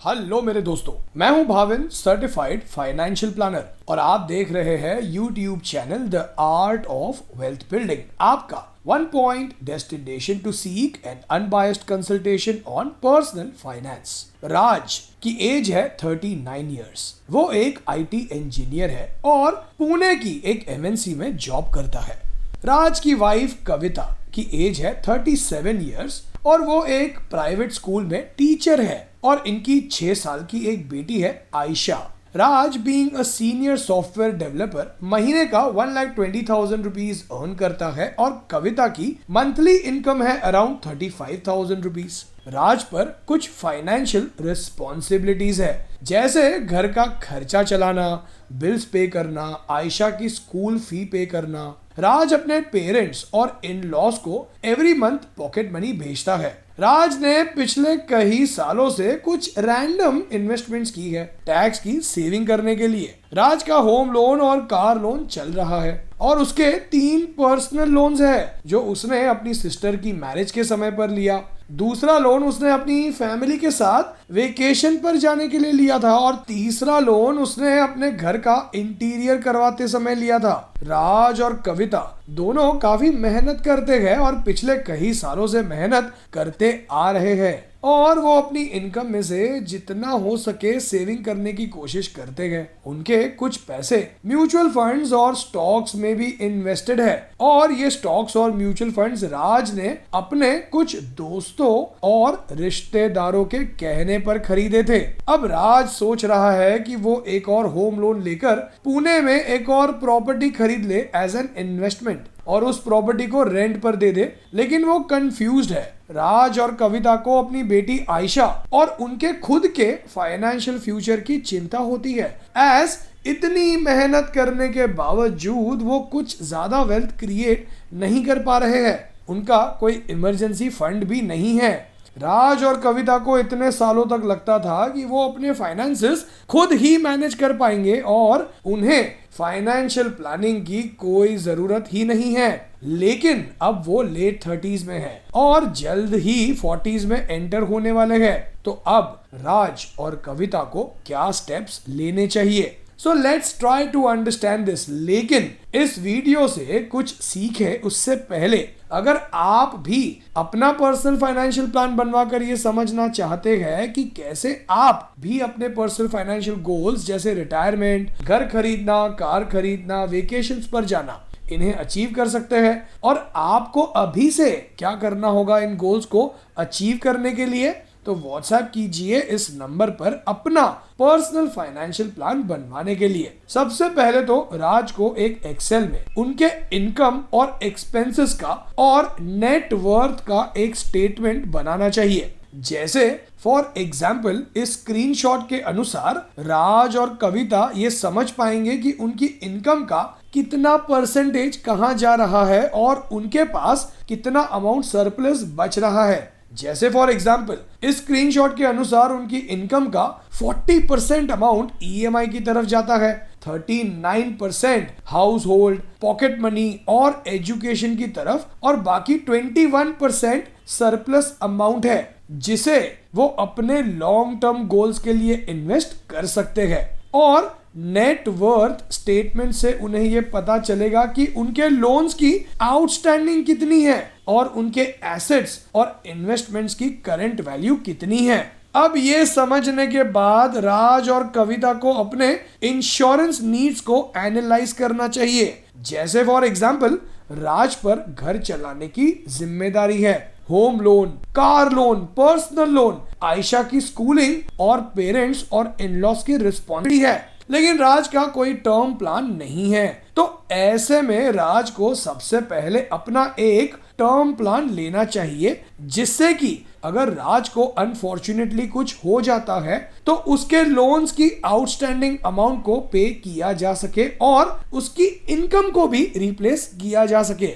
Hello मेरे दोस्तों, मैं हूं भाविन, सर्टिफाइड फाइनेंशियल प्लानर और आप देख रहे हैं YouTube channel the art of wealth building, आपका one point destination to seek an unbiased consultation on personal finance. Raj की एज है 39 इयर्स। वो एक आईटी इंजीनियर है और पुणे की एक एमएनसी में जॉब करता है। राज की वाइफ कविता की एज है 37 इयर्स और वो एक प्राइवेट स्कूल में टीचर है और इनकी 6 साल की एक बेटी है Ayesha. Raj being a senior software developer महीने का 1,20,000 रुपीज अर्न करता है और कविता की मंथली इनकम है अराउंड 35,000 रुपीज। राज पर कुछ फाइनेंशियल रिस्पॉन्सिबिलिटीज है, जैसे घर का खर्चा चलाना, बिल्स पे करना, आयशा की स्कूल फी पे करना। राज अपने पेरेंट्स और इन लॉज को एवरी मंथ पॉकेट मनी भेजता है। राज ने पिछले कई सालों से कुछ रैंडम इन्वेस्टमेंट्स की है टैक्स की सेविंग करने के लिए। राज का होम लोन और कार लोन चल रहा है और उसके 3 पर्सनल लोन्स है जो उसने अपनी सिस्टर की मैरिज के समय पर लिया। दूसरा लोन उसने अपनी फैमिली के साथ वेकेशन पर जाने के लिए लिया था और तीसरा लोन उसने अपने घर का इंटीरियर करवाते समय लिया था। राज और कविता दोनों काफी मेहनत करते हैं और पिछले कई सालों से मेहनत करते आ रहे हैं और वो अपनी इनकम में से जितना हो सके सेविंग करने की कोशिश करते हैं। उनके कुछ पैसे म्यूचुअल फंड्स और स्टॉक्स में भी इन्वेस्टेड है और ये स्टॉक्स और म्यूचुअल फंड्स राज ने अपने कुछ दोस्तों और रिश्तेदारों के कहने पर खरीदे थे। अब राज सोच रहा है कि वो एक और होम लोन लेकर पुणे में एक और प्रॉपर्टी खरीद ले एज एन इन्वेस्टमेंट और उस प्रॉपर्टी को रेंट पर दे दे, लेकिन वो कंफ्यूज्ड है। राज और कविता को अपनी बेटी आयशा और उनके खुद के फाइनेंशियल फ्यूचर की चिंता होती है, एज इतनी मेहनत करने के बावजूद वो कुछ ज्यादा वेल्थ क्रिएट नहीं कर पा रहे हैं। उनका कोई इमरजेंसी फंड भी नहीं है। राज और कविता को इतने सालों तक लगता था कि वो अपने फाइनेंसेस खुद ही मैनेज कर पाएंगे और उन्हें फाइनेंशियल प्लानिंग की कोई जरूरत ही नहीं है, लेकिन अब वो लेट 30s में है और जल्द ही 40s में एंटर होने वाले हैं। तो अब राज और कविता को क्या स्टेप्स लेने चाहिए? So let's try to understand this. लेकिन इस वीडियो से कुछ सीखे उससे पहले अगर आप भी अपना पर्सनल फाइनेंशियल प्लान बनवा कर ये समझना चाहते हैं कि कैसे आप भी अपने पर्सनल फाइनेंशियल गोल्स जैसे रिटायरमेंट, घर खरीदना, कार खरीदना, वेकेशंस पर जाना, इन्हें अचीव कर सकते हैं और आपको अभी से क्या करना होगा इन गोल्स को अचीव करने के लिए, तो व्हाट्सएप कीजिए इस नंबर पर अपना पर्सनल फाइनेंशियल प्लान बनवाने के लिए। सबसे पहले तो राज को एक एक्सेल में उनके इनकम और एक्सपेंसेस का और नेट वर्थ का एक स्टेटमेंट बनाना चाहिए। जैसे फॉर एग्जाम्पल इस स्क्रीनशॉट के अनुसार राज और कविता ये समझ पाएंगे कि उनकी इनकम का कितना परसेंटेज कहाँ जा रहा है और उनके पास कितना अमाउंट सरप्लस बच रहा है। जैसे फॉर एग्जाम्पल इस स्क्रीनशॉट के अनुसार उनकी इनकम का 40% अमाउंट ईएमआई की तरफ जाता है, 39% हाउस होल्ड, पॉकेट मनी और एजुकेशन की तरफ और बाकी 21% सरप्लस अमाउंट है जिसे वो अपने लॉन्ग टर्म गोल्स के लिए इन्वेस्ट कर सकते हैं। और नेट वर्थ स्टेटमेंट से उन्हें ये पता चलेगा कि उनके लोन्स की आउटस्टैंडिंग कितनी है और उनके एसेट्स और इन्वेस्टमेंट्स की करंट वैल्यू कितनी है। अब ये समझने के बाद राज और कविता को अपने इंश्योरेंस नीड्स को एनालाइज करना चाहिए। जैसे फॉर एग्जांपल राज पर घर चलाने की जिम्मेदारी है, home loan, car loan, personal loan, Ayesha की स्कूलिंग और पेरेंट्स और इन-लॉज की रिस्पॉन्सिबिलिटी है, लेकिन राज का कोई टर्म प्लान नहीं है। तो ऐसे में राज को सबसे पहले अपना एक टर्म प्लान लेना चाहिए, जिससे कि अगर राज को अनफॉर्चुनेटली कुछ हो जाता है तो उसके लोन्स की आउटस्टैंडिंग अमाउंट को पे किया जा सके और उसकी इनकम को भी रिप्लेस किया जा सके।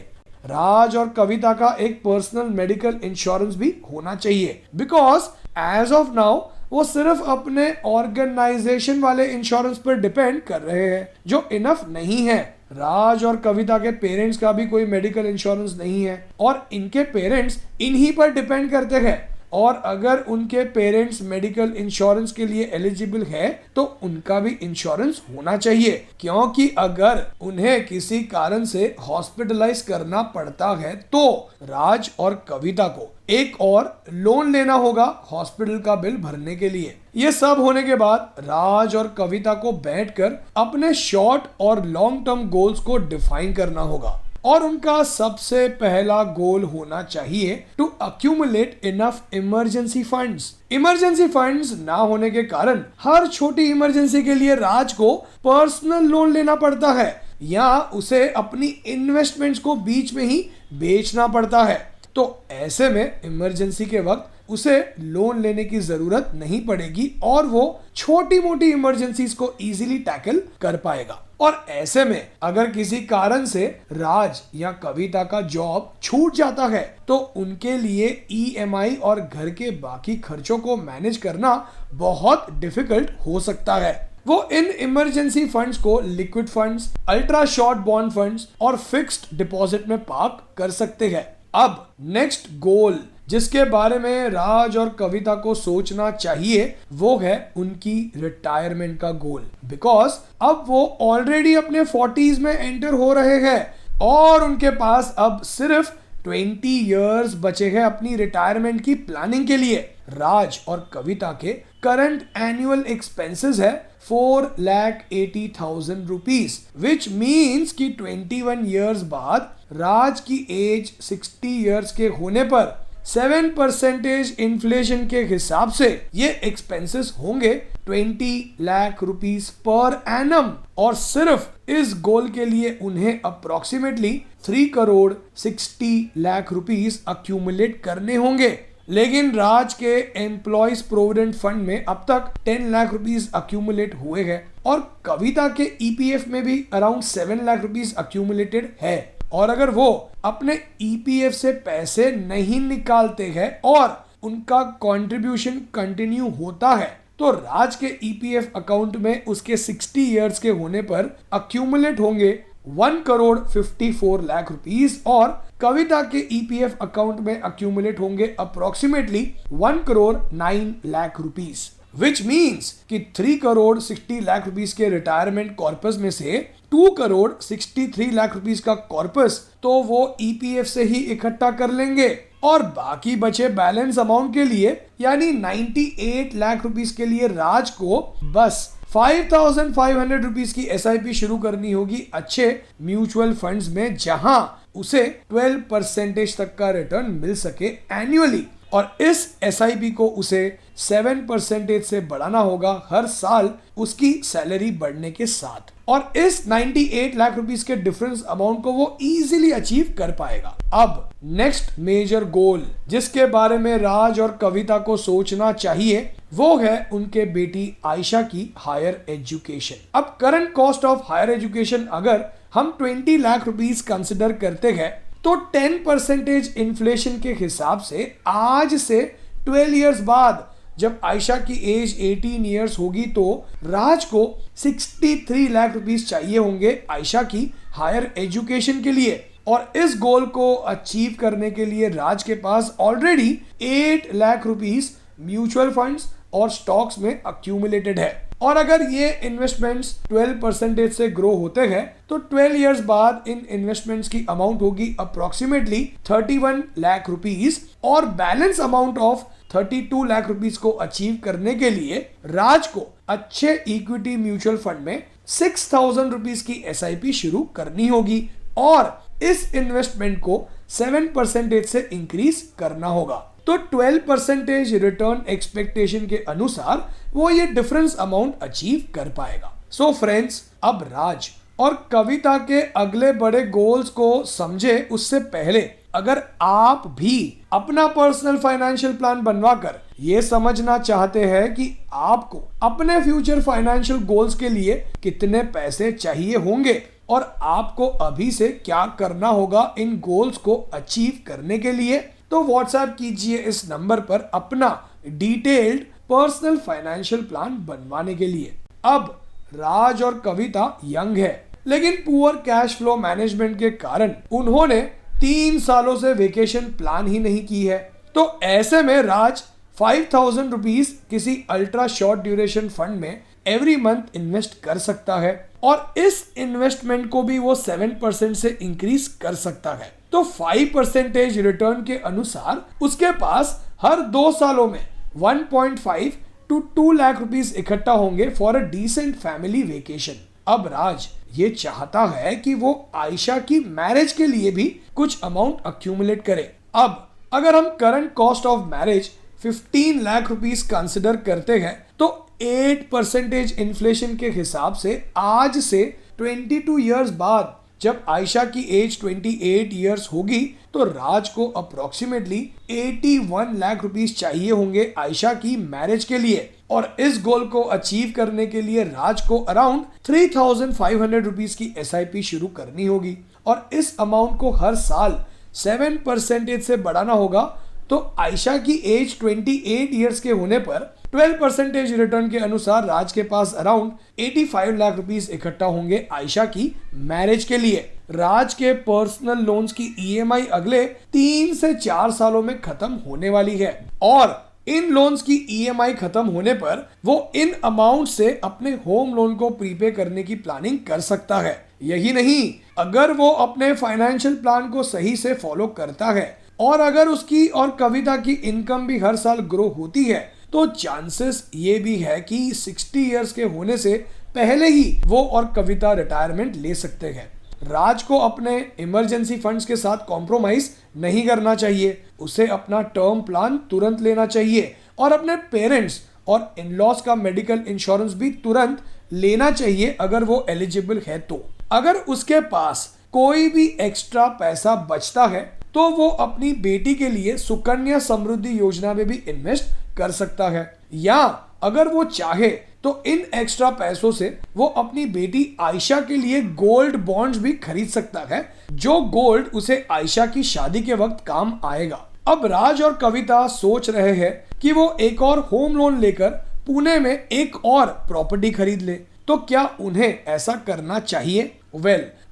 राज और कविता का एक पर्सनल मेडिकल इंश्योरेंस भी होना चाहिए, बिकॉज एज ऑफ नाउ वो सिर्फ अपने ऑर्गेनाइजेशन वाले इंश्योरेंस पर डिपेंड कर रहे हैं जो इनफ नहीं है। राज और कविता के पेरेंट्स का भी कोई मेडिकल इंश्योरेंस नहीं है और इनके पेरेंट्स इन्हीं पर डिपेंड करते हैं और अगर उनके पेरेंट्स मेडिकल इंश्योरेंस के लिए एलिजिबल है तो उनका भी इंश्योरेंस होना चाहिए, क्योंकि अगर उन्हें किसी कारण से हॉस्पिटलाइज करना पड़ता है तो राज और कविता को एक और लोन लेना होगा हॉस्पिटल का बिल भरने के लिए। ये सब होने के बाद राज और कविता को बैठकर अपने शॉर्ट और लॉन्ग टर्म गोल्स को डिफाइन करना होगा और उनका सबसे पहला गोल होना चाहिए to accumulate enough emergency funds. Emergency funds ना होने के कारण हर छोटी इमरजेंसी के लिए राज को पर्सनल लोन लेना पड़ता है या उसे अपनी इन्वेस्टमेंट्स को बीच में ही बेचना पड़ता है। तो ऐसे में इमरजेंसी के वक्त उसे लोन लेने की जरूरत नहीं पड़ेगी और वो छोटी मोटी इमरजेंसीज को इजीली टैकल कर पाएगा। और ऐसे में अगर किसी कारण से राज या कविता का जॉब छूट जाता है तो उनके लिए ईएमआई और घर के बाकी खर्चों को मैनेज करना बहुत डिफिकल्ट हो सकता है। वो इन इमरजेंसी फंड्स को liquid funds, ultra short bond funds और फिक्स्ड डिपॉजिट में पार्क कर सकते हैं। अब नेक्स्ट गोल जिसके बारे में राज और कविता को सोचना चाहिए वो है उनकी रिटायरमेंट का गोल, बिकॉज अब वो ऑलरेडी अपने 40s में एंटर हो रहे हैं और उनके पास अब सिर्फ 20 इयर्स बचे हैं अपनी रिटायरमेंट की प्लानिंग के लिए। राज और कविता के करंट एनुअल एक्सपेंसेस है 4,80,000 रुपीज, विच मीन्स कि 21 इयर्स बाद राज की एज 60 इयर्स के होने पर 7% इन्फ्लेशन के हिसाब से ये एक्सपेंसेस होंगे 20 लाख रुपीस पर एनम और सिर्फ इस गोल के लिए उन्हें approximately 3 crore 60 lakh rupees accumulate करने होंगे। लेकिन राज के एम्प्लॉयज प्रोविडेंट फंड में अब तक 10 लाख रुपीस अक्यूमुलेट हुए हैं और कविता के ईपीएफ में भी अराउंड 7 लाख रुपीस अक्यूमुलेटेड है। और अगर वो अपने ईपीएफ से पैसे नहीं निकालते हैं और उनका कंट्रीब्यूशन कंटिन्यू होता है तो राज के ईपीएफ अकाउंट में उसके 60 इयर्स के होने पर अक्यूमुलेट होंगे 1 करोड़ 54 लाख रुपीस और कविता के ईपीएफ अकाउंट में अक्यूमुलेट होंगे approximately 1 crore 9 lakh rupees, which means कि 3 करोड़ 60 लाख रुपीस के रिटायरमेंट कॉर्पस में से 2 करोड़ 63 लाख रुपीस का कॉर्पस तो वो ईपीएफ से ही इकट्ठा कर लेंगे और बाकी बचे बैलेंस अमाउंट के लिए यानी 98 लाख रुपीस के लिए राज को बस 5,500 रुपीस की एसआईपी शुरू करनी होगी अच्छे म्यूचुअल फंड्स में, जहां उसे 12% तक का रिटर्न मिल सके एनुअली और इस एसआईपी को उसे 7% से बढ़ाना होगा हर साल उसकी सैलरी बढ़ने के साथ और इस 98 लाख रुपीस के डिफरेंस अमाउंट को वो इजीली अचीव कर पाएगा। अब नेक्स्ट मेजर गोल जिसके बारे में राज और कविता को सोचना चाहिए वो है उनके बेटी आयशा की हायर एजुकेशन। अब current cost of higher education अगर हम 20 लाख रुपीस कंसिडर करते हैं तो 10% इन्फ्लेशन के हिसाब से आज से 12 इयर्स बाद जब आयशा की एज 18 इयर्स होगी तो राज को 63 लाख रुपीस चाहिए होंगे आयशा की हायर एजुकेशन के लिए और इस गोल को अचीव करने के लिए राज के पास already 8 lakh rupees mutual funds और स्टॉक्स में अक्यूमुलेटेड है और अगर ये इन्वेस्टमेंट्स 12% से ग्रो होते हैं तो 12 इयर्स बाद इन इन्वेस्टमेंट्स की अमाउंट होगी अप्रोक्सीमेटली 31 लाख रुपीस और balance amount of 32 lakh rupees को अचीव करने के लिए राज को अच्छे इक्विटी म्यूचुअल फंड में 6,000 रुपीस की एसआईपी शुरू करनी होगी और इस इन्वेस्टमेंट को 7% से इंक्रीज करना होगा। तो 12% रिटर्न एक्सपेक्टेशन के अनुसार वो ये डिफरेंस अमाउंट अचीव कर पाएगा। सो फ्रेंड्स, अब राज और कविता के अगले बड़े गोल्स को समझे उससे पहले अगर आप भी अपना पर्सनल फाइनेंशियल प्लान बनवाकर ये समझना चाहते हैं कि आपको अपने फ्यूचर फाइनेंशियल गोल्स के लिए कितने पैसे चाहिए होंगे और आपको अभी से क्या करना होगा इन गोल्स को अचीव करने के लिए, तो व्हाट्सएप कीजिए इस नंबर पर अपना डिटेल्ड पर्सनल फाइनेंशियल प्लान बनवाने के लिए। अब राज और कविता यंग है लेकिन पुअर कैश फ्लो मैनेजमेंट के कारण उन्होंने 3 सालों से वेकेशन प्लान ही नहीं की है तो ऐसे में राज 5,000 रुपीज किसी अल्ट्रा शॉर्ट ड्यूरेशन फंड में एवरी मंथ इन्वेस्ट कर सकता है और इस इन्वेस्टमेंट को भी वो 7% से इंक्रीज कर सकता है। तो 5% रिटर्न के अनुसार उसके पास हर 2 सालों में 1.5 to 2 लाख रुपीस इकट्ठा होंगे for a decent family vacation. अब राज ये चाहता है कि वो आयशा की मैरिज के लिए भी कुछ अमाउंट अक्यूमुलेट करे। अब अगर हम current cost of marriage 15 lakh rupees consider करते हैं तो 8% इन्फ्लेशन के हिसाब से आज से 22 इयर्स बाद जब आयशा की एज 28 इयर्स होगी तो राज को अप्रोक्सीमेटली 81 लाख रुपीस चाहिए होंगे आयशा की मैरिज के लिए और इस गोल को अचीव करने के लिए राज को अराउंड 3,500 रुपीस की SIP शुरू करनी होगी और इस अमाउंट को हर साल 7% से बढ़ाना होगा। तो आयशा की एज 28 इयर्स के होने पर 12% रिटर्न के अनुसार राज के पास अराउंड 85 लाख रुपीस इकट्ठा होंगे आयशा की मैरिज के लिए। राज के पर्सनल लोन्स की EMI अगले 3 से 4 सालों में खत्म होने वाली है और इन लोन्स की EMI खत्म होने पर वो इन अमाउंट से अपने होम लोन को प्रीपे करने की प्लानिंग कर सकता है। यही नहीं, अगर वो अपने फाइनेंशियल प्लान को सही से फॉलो करता है और अगर उसकी और कविता की इनकम भी हर साल ग्रो होती है तो चांसेस ये भी है कि 60 इयर्स के होने से पहले ही वो और कविता रिटायरमेंट ले सकते हैं। राज को अपने इमरजेंसी फंड्स के साथ कॉम्प्रोमाइज नहीं करना चाहिए, उसे अपना टर्म प्लान तुरंत लेना चाहिए और अपने पेरेंट्स और इन-लॉज का मेडिकल इंश्योरेंस भी तुरंत लेना चाहिए अगर वो एलिजिबल है तो। अगर उसके पास कोई भी एक्स्ट्रा पैसा बचता है तो वो अपनी बेटी के लिए सुकन्या समृद्धि योजना में भी इन्वेस्ट कर सकता है या अगर वो चाहे तो इन एक्स्ट्रा पैसों से वो अपनी बेटी आयशा के लिए गोल्ड बॉन्ड्स भी खरीद सकता है जो गोल्ड उसे आयशा की शादी के वक्त काम आएगा। अब राज और कविता सोच रहे हैं कि वो एक और होम लोन लेकर पुणे में एक और प्रॉपर्टी खरीद ले, तो क्या उन्हें ऐसा करना चाहिए?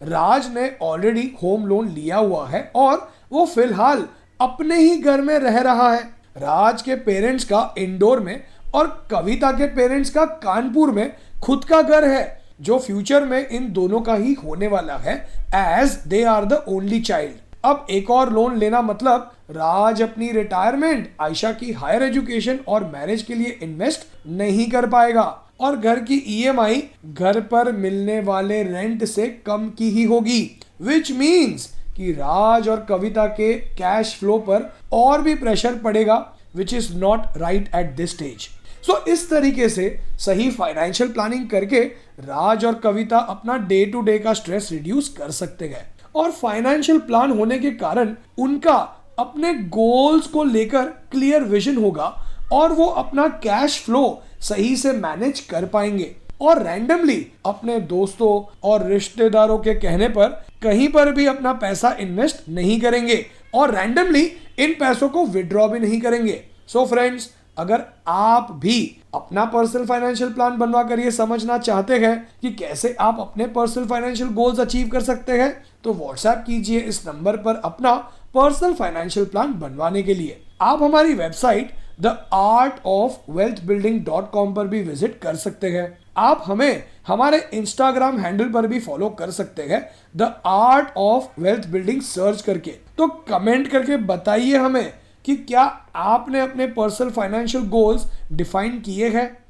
राज ने ऑलरेडी होम लोन लिया हुआ है और वो फिलहाल अपने ही घर में रह रहा है। राज के पेरेंट्स का इंदौर में और कविता के पेरेंट्स का कानपुर में खुद का घर है जो फ्यूचर में इन दोनों का ही होने वाला है as they are the only child. अब एक और लोन लेना मतलब राज अपनी रिटायरमेंट, आयशा की हायर एजुकेशन और मैरिज के लिए इन्वेस्ट नहीं कर पाएगा और घर की EMI घर पर मिलने वाले रेंट से कम की ही होगी, विच मीन्स कि राज और कविता के कैश फ्लो पर और भी प्रेशर पड़ेगा which is not right at this stage. So इस तरीके से सही फाइनेंशियल प्लानिंग करके राज और कविता अपना डे टू डे का स्ट्रेस रिड्यूस कर सकते हैं और फाइनेंशियल प्लान होने के कारण उनका अपने गोल्स को लेकर क्लियर विजन होगा और वो अपना कैश फ्लो सही से मैनेज कर पाएंगे और रैंडमली अपने दोस्तों और रिश्तेदारों के कहने पर कहीं पर भी अपना पैसा इन्वेस्ट नहीं करेंगे और रैंडमली इन पैसों को विड्रॉ भी नहीं करेंगे। सो फ्रेंड्स, अगर आप भी अपना पर्सनल फाइनेंशियल प्लान बनवा कर ये समझना चाहते हैं कि कैसे आप अपने पर्सनल फाइनेंशियल गोल्स अचीव कर सकते हैं तो व्हाट्सएप कीजिए इस नंबर पर अपना पर्सनल फाइनेंशियल प्लान बनवाने के लिए। आप हमारी वेबसाइट theartofwealthbuilding.com पर भी विजिट कर सकते हैं। आप हमें हमारे इंस्टाग्राम हैंडल पर भी फॉलो कर सकते हैं the art of wealth building search करके। तो कमेंट करके बताइए हमें कि क्या आपने अपने पर्सनल फाइनेंशियल गोल्स डिफाइन किए हैं